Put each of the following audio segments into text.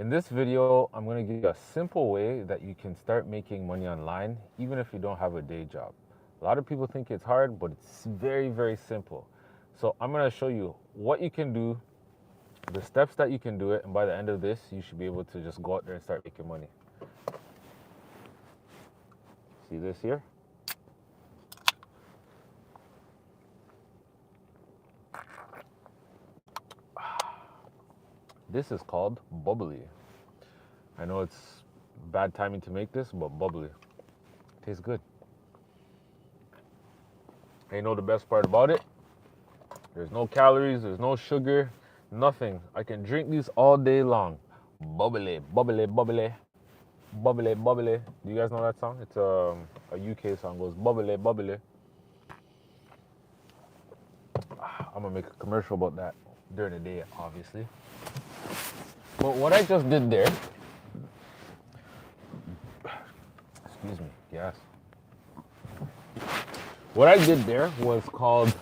In this video, I'm going to give you a simple way that you can start making money online, even if you don't have a day job. A lot of people think it's hard, but it's very, very simple. So I'm going to show you what you can do, the steps that you can do it, and by the end of this, you should be able to just go out there and start making money. See this here? This is called Bubbly. I know it's bad timing to make this, but Bubbly. Tastes good. And you know the best part about it? There's no calories, there's no sugar, nothing. I can drink these all day long. Bubbly, bubbly, bubbly, bubbly, bubbly. Do you guys know that song? It's a UK song. It goes bubbly, bubbly. I'm gonna make a commercial about that during the day, obviously. But what I just did there, excuse me, yes. What I did there was called,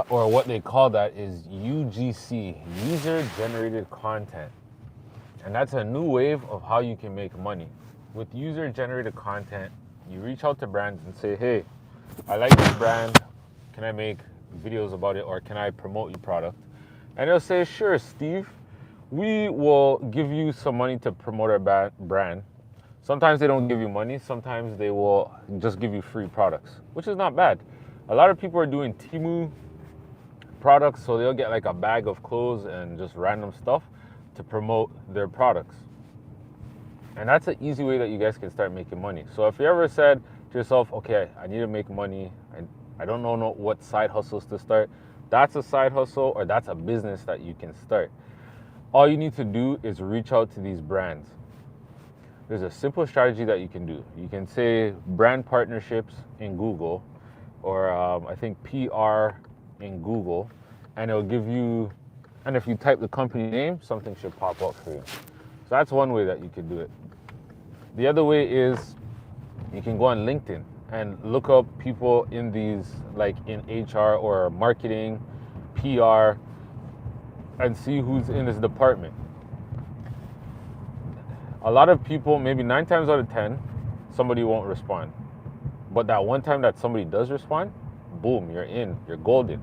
or what they call that is UGC, user generated content. And that's a new wave of how you can make money. With user generated content, you reach out to brands and say, hey, I like this brand. Can I make videos about it, or can I promote your product? And they'll say, sure, Steve, we will give you some money to promote our brand. Sometimes they don't give you money. Sometimes they will just give you free products, which is not bad. A lot of people are doing Temu products, so they'll get like a bag of clothes and just random stuff to promote their products. And that's an easy way that you guys can start making money. So if you ever said to yourself, okay, I need to make money, I don't know what side hustles to start, that's a side hustle or that's a business that you can start. All you need to do is reach out to these brands. There's a simple strategy that you can do. You can say brand partnerships in Google, or I think PR in Google, and it'll give you, and if you type the company name, something should pop up for you. So that's one way that you can do it. The other way is you can go on LinkedIn and look up people in these, like in HR or marketing, PR, and see who's in this department. A lot of people, maybe 9 times out of 10, somebody won't respond. But that one time that somebody does respond, boom, you're in, you're golden.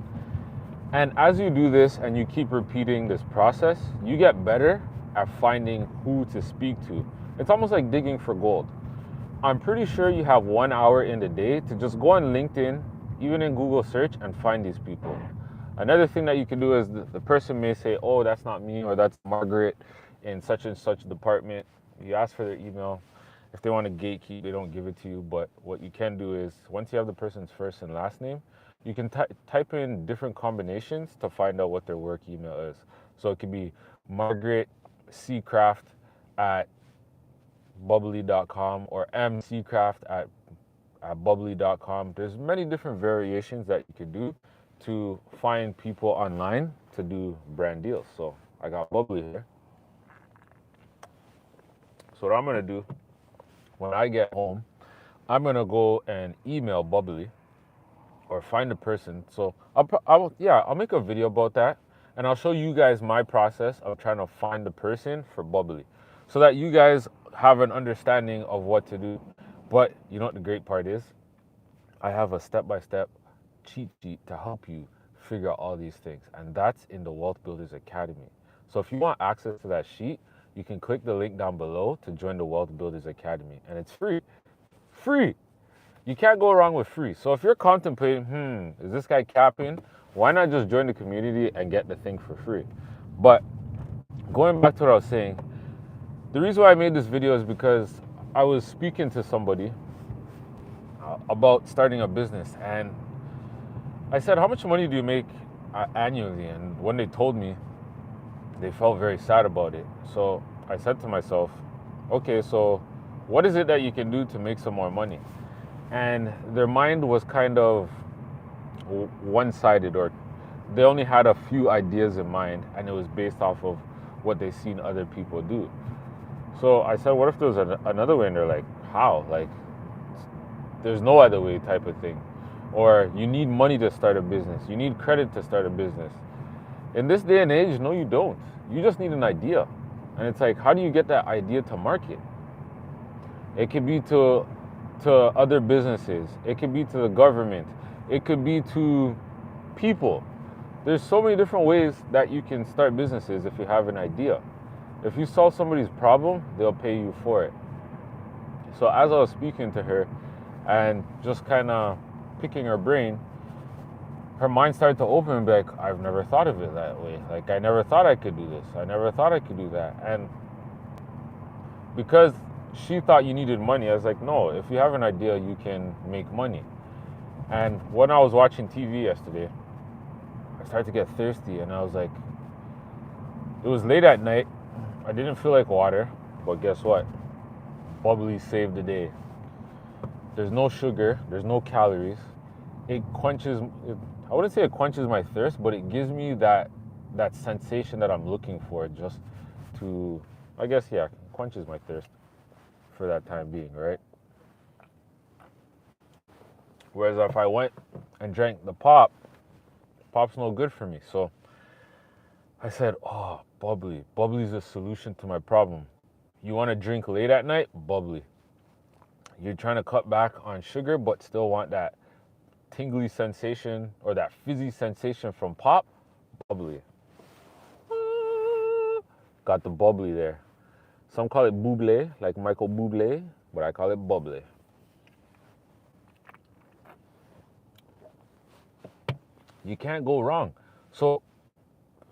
And as you do this and you keep repeating this process, you get better at finding who to speak to. It's almost like digging for gold. I'm pretty sure you have 1 hour in the day to just go on LinkedIn, even in Google search, and find these people. Another thing that you can do is the person may say, oh, that's not me, or that's Margaret in such and such department. You ask for their email. If they want to gatekeep, they don't give it to you. But what you can do is, once you have the person's first and last name, you can type in different combinations to find out what their work email is. So it could be Margaret Seacraft at bubbly.com or mcraft at bubbly.com. There's many different variations that you could do to find people online to do brand deals. So I got Bubbly here. So what I'm going to do when I get home, I'm going to go and email Bubbly or find a person. So I'll make a video about that, and I'll show you guys my process of trying to find the person for Bubbly so that you guys have an understanding of what to do. But you know what the great part is? I have a step-by-step cheat sheet to help you figure out all these things, and that's in the Wealth Builders Academy. So if you want access to that sheet, you can click the link down below to join the Wealth Builders Academy, and it's free. Free! You can't go wrong with free. So if you're contemplating, is this guy capping? Why not just join the community and get the thing for free? But going back to what I was saying, the reason why I made this video is because I was speaking to somebody about starting a business, and I said, how much money do you make annually? And when they told me, they felt very sad about it. So I said to myself, okay, so what is it that you can do to make some more money? And their mind was kind of one-sided, or they only had a few ideas in mind, and it was based off of what they've seen other people do. So I said, what if there was another way? And they're like, how? Like, there's no other way type of thing. Or you need money to start a business. You need credit to start a business. In this day and age, no, you don't. You just need an idea. And it's like, how do you get that idea to market? It could be to other businesses. It could be to the government. It could be to people. There's so many different ways that you can start businesses if you have an idea. If you solve somebody's problem, they'll pay you for it. So as I was speaking to her and just kind of picking her brain, her mind started to open and be like, I've never thought of it that way. Like, I never thought I could do this. I never thought I could do that. And because she thought you needed money, I was like, no, if you have an idea, you can make money. And when I was watching TV yesterday, I started to get thirsty, and I was like, it was late at night. I didn't feel like water, but guess what? Bubbly saved the day. There's no sugar, there's no calories. It quenches, I wouldn't say it quenches my thirst, but it gives me that sensation that I'm looking for, just to, I guess, yeah, quenches my thirst for that time being, right? Whereas if I went and drank the pop's no good for me. So I said, oh, Bubbly. Bubbly's the solution to my problem. You want to drink late at night? Bubbly. You're trying to cut back on sugar, but still want that tingly sensation or that fizzy sensation from pop? Bubbly. Got the Bubbly there. Some call it Bubbly, like Michael Bublé, but I call it Bubbly. You can't go wrong. So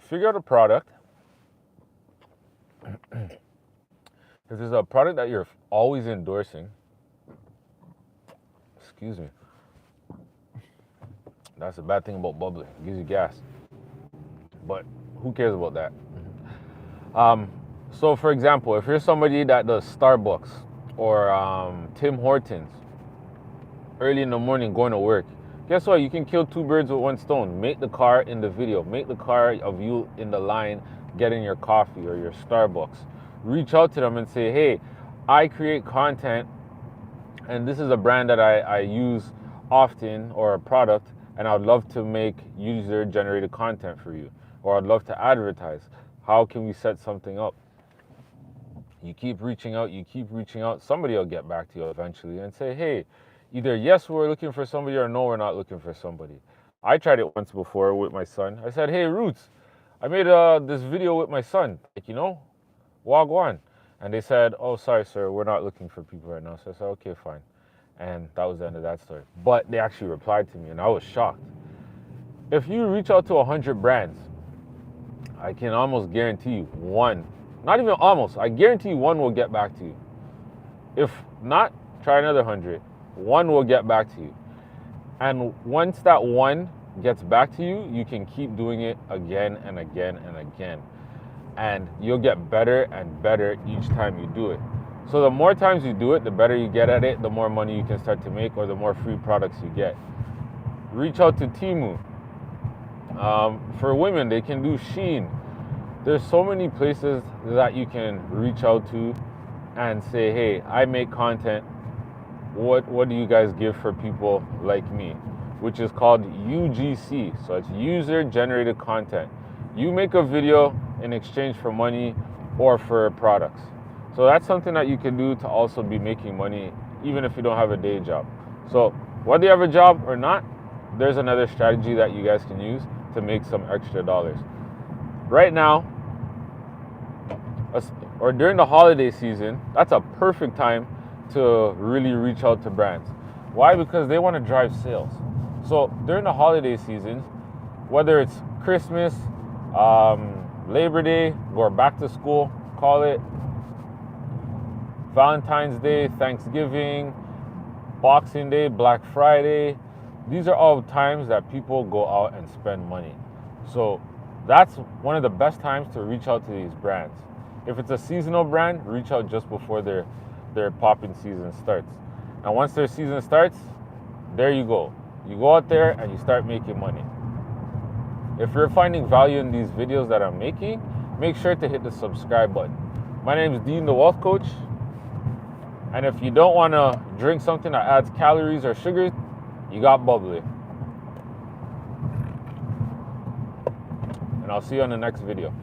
figure out a product. If there's a product that you're always endorsing, excuse me, that's the bad thing about Bubbly. It gives you gas. But who cares about that? So for example, if you're somebody that does Starbucks or Tim Hortons early in the morning going to work, guess what? You can kill two birds with one stone. Make the car in the video. Make the car of you in the line getting your coffee or your Starbucks. Reach out to them and say, hey, I create content and this is a brand that I use often, or a product, and I'd love to make user-generated content for you, or I'd love to advertise. How can we set something up? You keep reaching out, somebody will get back to you eventually and say, hey, either yes, we're looking for somebody, or no, we're not looking for somebody. I tried it once before with my son. I said, hey, Roots, I made this video with my son, like, Wagwan. And they said, oh, sorry, sir, we're not looking for people right now. So I said, okay, fine. And that was the end of that story. But they actually replied to me, and I was shocked. If you reach out to 100 brands, I can almost guarantee you one, not even almost, I guarantee you one will get back to you. If not, try another 100. One will get back to you. And once that one gets back to you, you can keep doing it again and again and again. And you'll get better and better each time you do it. So the more times you do it, the better you get at it, the more money you can start to make, or the more free products you get. Reach out to Temu. For women, they can do Shein. There's so many places that you can reach out to and say, hey, I make content. What do you guys give for people like me? Which is called UGC. So it's user generated content. You make a video in exchange for money or for products. So that's something that you can do to also be making money, even if you don't have a day job. So whether you have a job or not, there's another strategy that you guys can use to make some extra dollars. Right now, or during the holiday season, that's a perfect time to really reach out to brands. Why? Because they want to drive sales. So during the holiday season, whether it's Christmas, Labor Day, or back to school, call it, Valentine's Day, Thanksgiving, Boxing Day, Black Friday, these are all times that people go out and spend money. So that's one of the best times to reach out to these brands. If it's a seasonal brand, reach out just before their popping season starts. And once their season starts, there you go. You go out there and you start making money. If you're finding value in these videos that I'm making, make sure to hit the subscribe button. My name is Dean, the Wealth Coach. And if you don't want to drink something that adds calories or sugars, you got Bubbly. and I'll see you on the next video.